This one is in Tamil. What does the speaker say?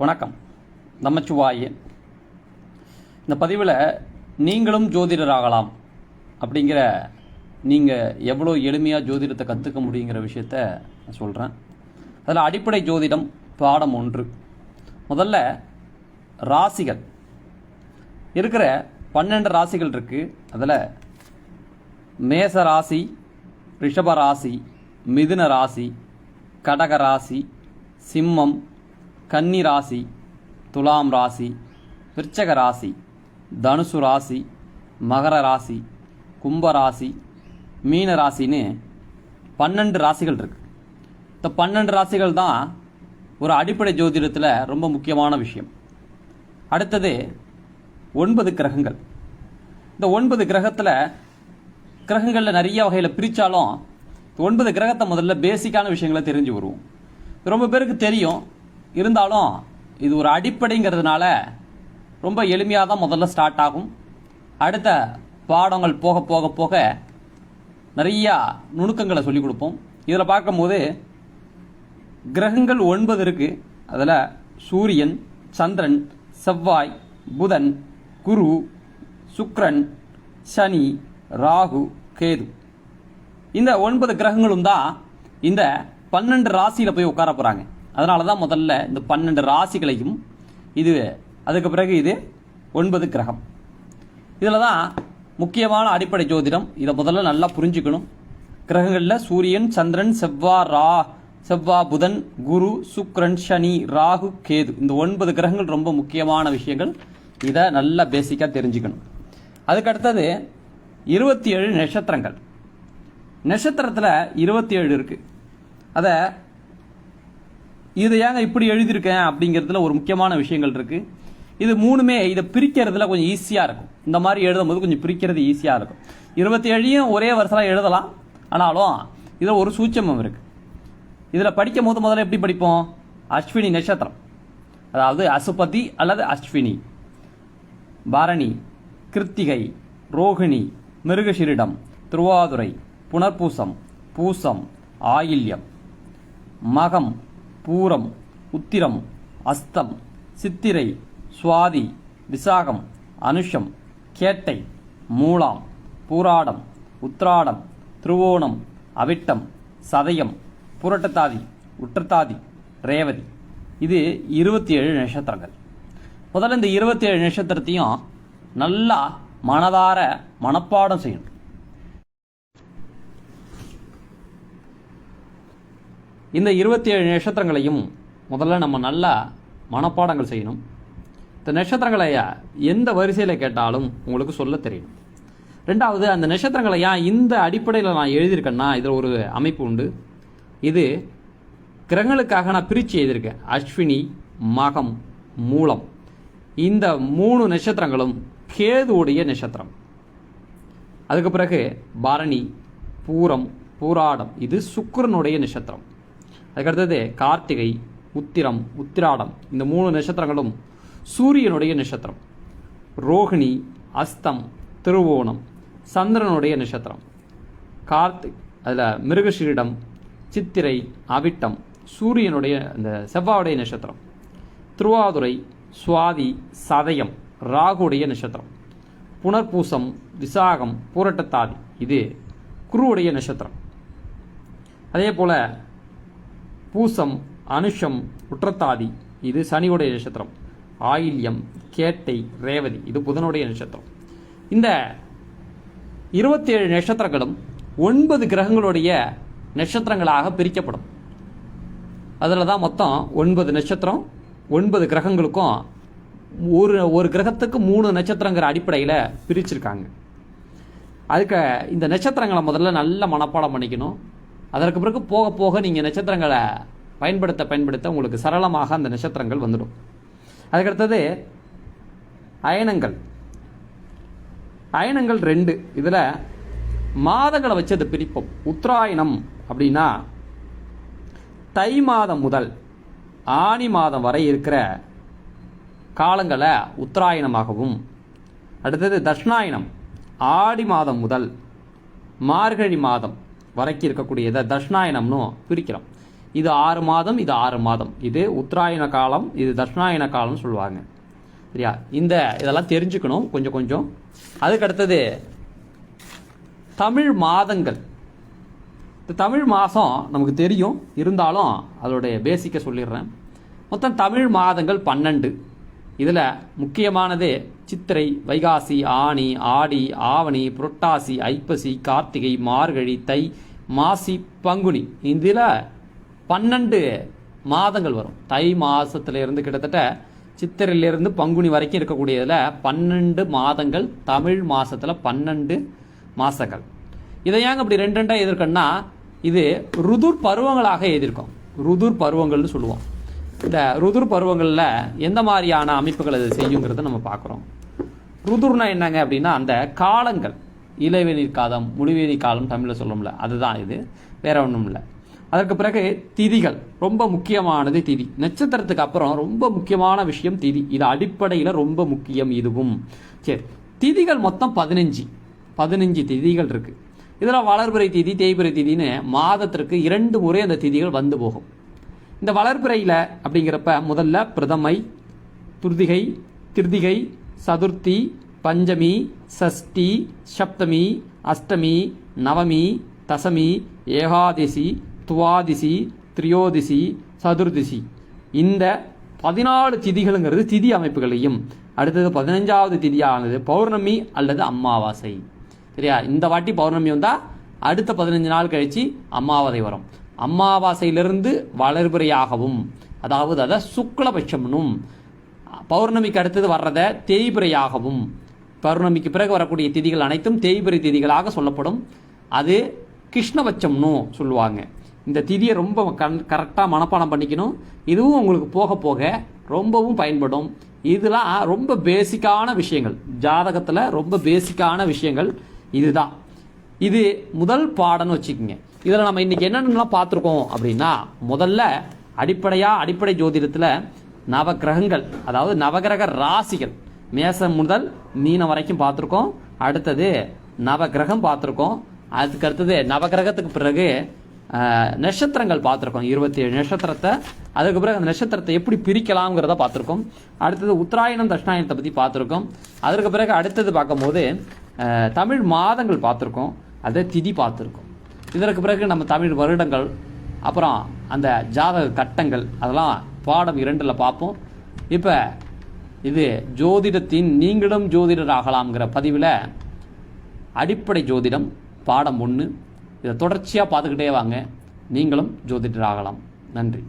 வணக்கம். நமச்சிவாயே. இந்த பதிவில் நீங்களும் ஜோதிடராகலாம் அப்படிங்கிற நீங்கள் எவ்வளோ எளிமையாக ஜோதிடத்தை கற்றுக்க முடியுங்கிற விஷயத்த நான் சொல்கிறேன். அதில் அடிப்படை ஜோதிடம் பாடம் 1. முதல்ல ராசிகள் இருக்கிற 12 ராசிகள் இருக்குது. அதில் மேச ராசி, ரிஷப ராசி, மிதுன ராசி, கடக ராசி, சிம்மம், கன்னி ராசி, துலாம் ராசி, விருச்சக ராசி, தனுசு ராசி, மகர ராசி, கும்ப ராசி, மீன ராசின்னு 12 ராசிகள் இருக்குது. இந்த 12 ராசிகள் தான் ஒரு அடிப்படை ஜோதிடத்தில் ரொம்ப முக்கியமான விஷயம். அடுத்தது 9 கிரகங்கள். இந்த 9 கிரகத்தில் கிரகங்களில் நிறைய வகையில் பிரித்தாலும் 9 கிரகத்தை முதல்ல பேசிக்கான விஷயங்களை தெரிஞ்சு வருவோம். ரொம்ப பேருக்கு தெரியும், இருந்தாலும் இது ஒரு அடிப்படைங்கிறதுனால ரொம்ப எளிமையாக தான் முதல்ல ஸ்டார்ட் ஆகும். அடுத்த பாடங்கள் போக போக போக நிறையா நுணுக்கங்களை சொல்லிக் கொடுப்போம். இதில் பார்க்கும்போது கிரகங்கள் 9 இருக்குது. அதில் சூரியன், சந்திரன், செவ்வாய், புதன், குரு, சுக்கிரன், சனி, ராகு, கேது, இந்த 9 கிரகங்களும் தான் இந்த 12 ராசியில் போய் உட்கார போகிறாங்க. அதனால தான் முதல்ல இந்த 12 ராசிகளையும் இது, அதுக்கு பிறகு இது 9 கிரகம். இதில் தான் முக்கியமான அடிப்படை ஜோதிடம். இதை முதல்ல நல்லா புரிஞ்சுக்கணும். கிரகங்களில் சூரியன், சந்திரன், செவ்வாய், புதன், குரு, சுக்கிரன், சனி, ராகு, கேது, இந்த 9 கிரகங்கள் ரொம்ப முக்கியமான விஷயங்கள். இதை நல்லா பேசிக்காக தெரிஞ்சுக்கணும். அதுக்கடுத்தது 27 நட்சத்திரங்கள். நட்சத்திரத்தில் 27 இருக்குது. அதை இதை ஏங்க இப்படி எழுதியிருக்கேன் அப்படிங்கிறதுல ஒரு முக்கியமான விஷயங்கள் இருக்குது. இது மூணுமே இதை பிரிக்கிறதுல கொஞ்சம் ஈஸியாக இருக்கும். இந்த மாதிரி எழுதும்போது கொஞ்சம் பிரிக்கிறது ஈஸியாக இருக்கும். 27 ஒரே வருஷம் எழுதலாம், ஆனாலும் இதில் ஒரு சூட்சமம் இருக்குது. இதில் படிக்கும் போது முதல்ல எப்படி படிப்போம்? அஸ்வினி நட்சத்திரம், அதாவது அசுபதி அல்லது அஸ்வினி, பரணி, கிருத்திகை, ரோகிணி, மிருகசிரிடம், திருவாதுரை, புனர்பூசம், பூசம், ஆயில்யம், மகம், பூரம், உத்திரம், அஸ்தம், சித்திரை, சுவாதி, விசாகம், அனுஷம், கேட்டை, மூலாம், பூராடம், உத்ராடம், திருவோணம், அவிட்டம், சதயம், புரட்டத்தாதி, உற்றத்தாதி, ரேவதி, இது 27 நட்சத்திரங்கள். முதல்ல இந்த 27 நட்சத்திரத்தையும் நல்லா மனதார மனப்பாடம் செய்யணும். இந்த 27 நட்சத்திரங்களையும் முதல்ல நம்ம நல்லா மனப்பாடங்கள் செய்யணும். இந்த நட்சத்திரங்களை எந்த வரிசையில் கேட்டாலும் உங்களுக்கு சொல்ல தெரியணும். ரெண்டாவது, அந்த நட்சத்திரங்களை இந்த அடிப்படையில் நான் எழுதியிருக்கேன்னா இதில் ஒரு அமைப்பு உண்டு. இது கிரகங்களுக்காக நான் பிரித்து எழுதியிருக்கேன். அஸ்வினி, மகம், மூலம், இந்த 3 நட்சத்திரங்களும் கேதுவுடைய நட்சத்திரம். அதுக்கு பிறகு பரணி, பூரம், பூராடம், இது சுக்கிரனுடைய நட்சத்திரம். அதுக்கடுத்தது கார்த்திகை, உத்திரம், உத்திராடம், இந்த 3 நட்சத்திரங்களும் சூரியனுடைய நட்சத்திரம். ரோகிணி, அஸ்தம், திருவோணம், சந்திரனுடைய நட்சத்திரம். கார்த்திக், அதில் மிருகசீரிடம், சித்திரை, அவிட்டம், சூரியனுடைய இந்த செவ்வாயுடைய நட்சத்திரம். திருவாதுரை, சுவாதி, சதயம், ராகுடைய நட்சத்திரம். புனர்பூசம், விசாகம், பூரட்டத்தாதி, இது குருவுடைய நட்சத்திரம். அதே போல் பூசம், அனுஷம், உற்றத்தாதி, இது சனியுடைய நட்சத்திரம். ஆயில்யம், கேட்டை, ரேவதி, இது புதனுடைய நட்சத்திரம். இந்த 27 நட்சத்திரங்களும் 9 கிரகங்களுடைய நட்சத்திரங்களாக பிரிக்கப்படும். அதில் தான் மொத்தம் 9 நட்சத்திரம். 9 கிரகங்களுக்கும் ஒரு கிரகத்துக்கு 3 நட்சத்திரங்கிற அடிப்படையில் பிரிச்சிருக்காங்க. அதுக்கு இந்த நட்சத்திரங்களை முதல்ல நல்ல மனப்பாடம் பண்ணிக்கணும். அதற்கு பிறகு போக போக நீங்கள் நட்சத்திரங்களை பயன்படுத்த உங்களுக்கு சரளமாக அந்த நட்சத்திரங்கள் வந்துடும். அதுக்கடுத்தது அயனங்கள். அயனங்கள் 2. இதில் மாதங்களை வச்சு அதை பிரிப்போம். உத்தராயணம் அப்படின்னா தை மாதம் முதல் ஆனி மாதம் வரை இருக்கிற காலங்களை உத்தராயணமாகவும், அடுத்தது தட்சிணாயனம் ஆடி மாதம் முதல் மார்கழி மாதம் வரைக்கும் இருக்கக்கூடியதை தட்சிணாயனம்னு பிரிக்கிறோம். இது 6 மாதம், இது 6 மாதம், இது உத்தராயண காலம், இது தட்சிணாயன காலம்னு சொல்லுவாங்க. சரியா? இதெல்லாம் தெரிஞ்சுக்கணும் கொஞ்சம் கொஞ்சம். அதுக்கு அடுத்தது தமிழ் மாதங்கள். இந்த தமிழ் மாதம் நமக்கு தெரியும், இருந்தாலும் அதோடைய பேசிக்கை சொல்லிடுறேன். மொத்தம் தமிழ் மாதங்கள் 12. இதில் முக்கியமானது சித்திரை, வைகாசி, ஆனி, ஆடி, ஆவணி, புரட்டாசி, ஐப்பசி, கார்த்திகை, மார்கழி, தை, மாசி, பங்குனி. இதில் 12 மாதங்கள் வரும். தை மாதத்துலேருந்து கிட்டத்தட்ட சித்திரையிலேருந்து பங்குனி வரைக்கும் இருக்கக்கூடியதில் 12 மாதங்கள். தமிழ் மாதத்தில் 12 மாதங்கள். இதை ஏங்க இப்படி 2 எதிர்க்கணும்னா, இது ருதுர் பருவங்களாக எழுதியிருக்கோம். ருதுர் பருவங்கள்னு சொல்லுவோம். இந்த ருதுர் பருவங்களில் எந்த மாதிரியான அமைப்புகள் அது செய்யுங்கிறத நம்ம பார்க்குறோம். ருதுர்னா என்னங்க அப்படின்னா, அந்த காலங்கள், இளவேநீர் காலம், முழுவேநீர் காலம் தமிழில் சொல்லணும்ல, அதுதான் இது, வேற ஒன்றும் இல்லை. அதற்கு பிறகு திதிகள், ரொம்ப முக்கியமானது திதி. நட்சத்திரத்துக்கு அப்புறம் ரொம்ப முக்கியமான விஷயம் திதி. இது அடிப்படையில் ரொம்ப முக்கியம் இதுவும். சரி, திதிகள் மொத்தம் 15 திதிகள் இருக்கு. இதில் வளர்பிறை திதி, தேய்பிறை திதின்னு மாதத்திற்கு 2 முறை அந்த திதிகள் வந்து போகும். இந்த வளர்பிறையில் அப்படிங்கிறப்ப முதல்ல பிரதமை, துர்திகை, திருதிகை, சதுர்த்தி, பஞ்சமி, சஷ்டி, சப்தமி, அஷ்டமி, நவமி, தசமி, ஏகாதசி, துவாதிசி, திரியோதிசி, சதுர்திசி. இந்த 14 திதிகளுங்கிறது திதி அமைப்புகளையும். அடுத்தது 15வது திதியானது பௌர்ணமி அல்லது அமாவாசை. சரியா? இந்த வாட்டி பௌர்ணமி வந்தால் அடுத்த 15 நாள் கழிச்சு அமாவாசை வரும். அமாவாசையிலிருந்து வளர்பிறையாகவும், அதாவது அதை சுக்லபட்சம்னும், பௌர்ணமிக்கு அடுத்தது வர்றதை தேய்பிறையாகவும், பௌர்ணமிக்கு பிறகு வரக்கூடிய திதிகள் அனைத்தும் தேய்பிறை திதிகளாக சொல்லப்படும். அது கிருஷ்ணபட்சம்னு சொல்லுவாங்க. இந்த திதியை ரொம்ப கரெக்டாக மனப்பாடம் பண்ணிக்கணும். இதுவும் உங்களுக்கு போக போக ரொம்பவும் பயன்படும். இதெல்லாம் ரொம்ப பேசிக்கான விஷயங்கள், ஜாதகத்தில் ரொம்ப பேசிக்கான விஷயங்கள் இதுதான். இது முதல் பாடம்னு வச்சுக்கோங்க. இதில் நம்ம இன்னைக்கு என்னென்னலாம் பார்த்துருக்கோம் அப்படின்னா, முதல்ல அடிப்படை ஜோதிடத்தில் நவகிரகங்கள், அதாவது நவகிரக ராசிகள், மேசம் முதல் மீனம் வரைக்கும் பார்த்துருக்கோம். அடுத்தது நவகிரகம் பார்த்துருக்கோம். அதுக்கு அடுத்தது நவகிரகத்துக்கு பிறகு நட்சத்திரங்கள் பார்த்துருக்கோம், 27 நட்சத்திரத்தை. அதுக்கு பிறகு அந்த நட்சத்திரத்தை எப்படி பிரிக்கலாம்ங்கிறத பார்த்துருக்கோம். அடுத்தது உத்தராயணம், தட்சிணாயணத்தை பற்றி பார்த்துருக்கோம். அதற்கு பிறகு அடுத்தது பார்க்கும்போது தமிழ் மாதங்கள் பார்த்துருக்கோம், அதை திதி பார்த்துருக்கோம். இதற்கு பிறகு நம்ம தமிழ் வருடங்கள், அப்புறம் அந்த ஜாதக கட்டங்கள், அதெல்லாம் பாடம் 2ல் பார்ப்போம். இப்போ இது ஜோதிடத்தின் நீங்களும் ஜோதிடர் ஆகலாம்ங்கிற பதிவில் அடிப்படை ஜோதிடம் பாடம் 1. இதை தொடர்ச்சியாக பார்த்துக்கிட்டே வாங்க, நீங்களும் ஜோதிடர் ஆகலாம். நன்றி.